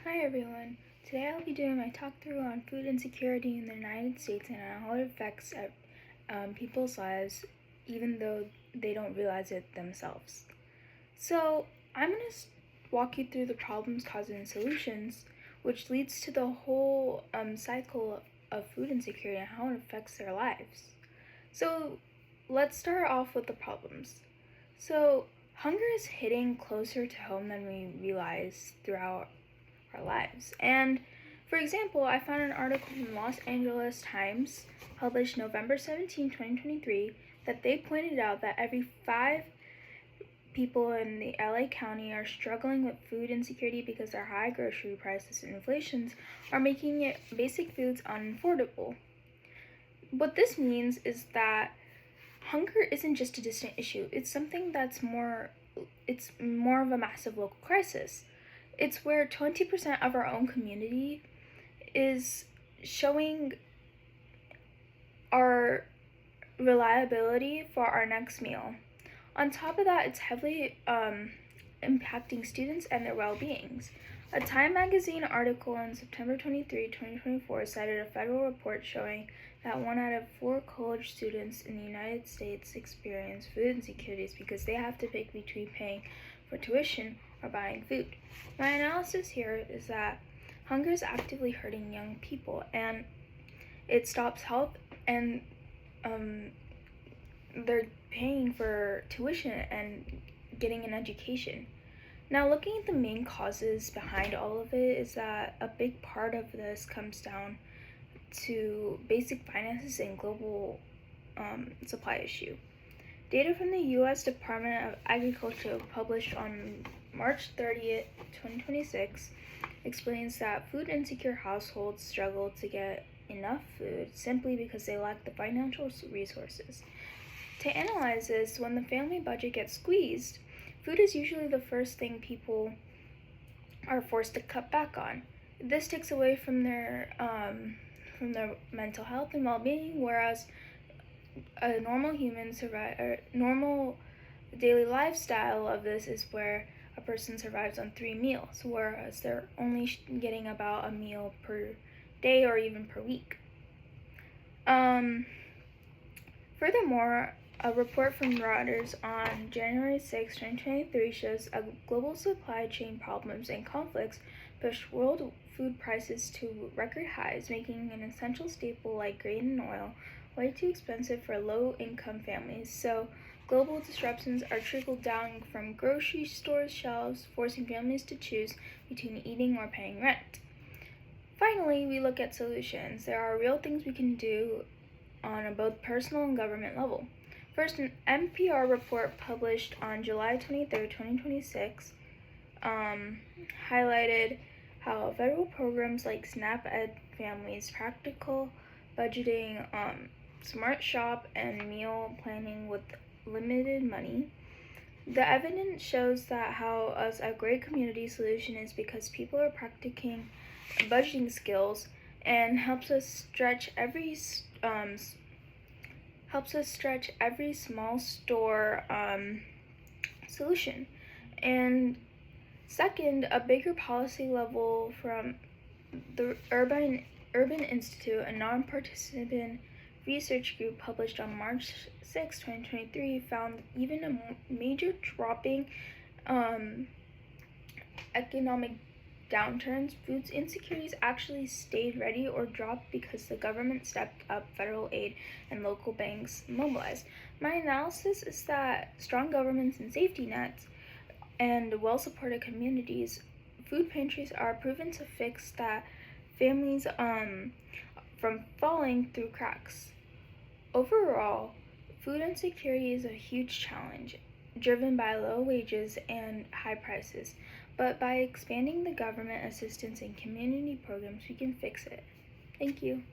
Hi everyone. Today I'll be doing my talk through on food insecurity in the United States and how it affects people's lives even though they don't realize it themselves. So I'm going to walk you through the problems, causes, and solutions, which leads to the whole cycle of food insecurity and how it affects their lives. So let's start off with the problems. So hunger is hitting closer to home than we realize throughout our lives. And for example, I found an article from Los Angeles Times published November 17, 2023, that they pointed out that every 5 people in the LA County are struggling with food insecurity because their high grocery prices and inflations are making basic foods unaffordable. What this means is that hunger isn't just a distant issue. It's something that's more of a massive local crisis. It's where 20% of our own community is showing our reliability for our next meal. On top of that, it's heavily impacting students and their well-beings. A Time magazine article on September 23, 2024 cited a federal report showing that 1 out of 4 college students in the United States experience food insecurities because they have to pick between paying for tuition or buying food. My analysis here is that hunger is actively hurting young people, and it stops health, and they're paying for tuition and getting an education. Now, looking at the main causes behind all of it is that a big part of this comes down to basic finances and global supply issue. Data from the U.S. Department of Agriculture published on March 30th, 2026 explains that food insecure households struggle to get enough food simply because they lack the financial resources. To analyze this, when the family budget gets squeezed, food is usually the first thing people are forced to cut back on. This takes away from their mental health and well-being, whereas a normal daily lifestyle of this is where a person survives on 3 meals, whereas they're only getting about a meal per day or even per week. Furthermore, a report from Reuters on January 6, 2023 shows global supply chain problems and conflicts pushed world food prices to record highs, making an essential staple like grain and oil way too expensive for low-income families. So global disruptions are trickled down from grocery store shelves, forcing families to choose between eating or paying rent. Finally, we look at solutions. There are real things we can do on a both personal and government level. First, an NPR report published on July 23, 2026, highlighted how federal programs like SNAP Ed families, practical budgeting, Smart Shop, and meal planning with limited money. The evidence shows that how a great community solution is because people are practicing budgeting skills and helps us stretch every small store solution. And second, a bigger policy level from the Urban Institute, a non-participant research group published on March 6, 2023, found even a major dropping economic downturns, food insecurities actually stayed ready or dropped because the government stepped up federal aid and local banks mobilized. My analysis is that strong governments and safety nets and well-supported communities, food pantries are proven to fix that families from falling through cracks. Overall, food insecurity is a huge challenge, driven by low wages and high prices. But by expanding the government assistance and community programs, we can fix it. Thank you.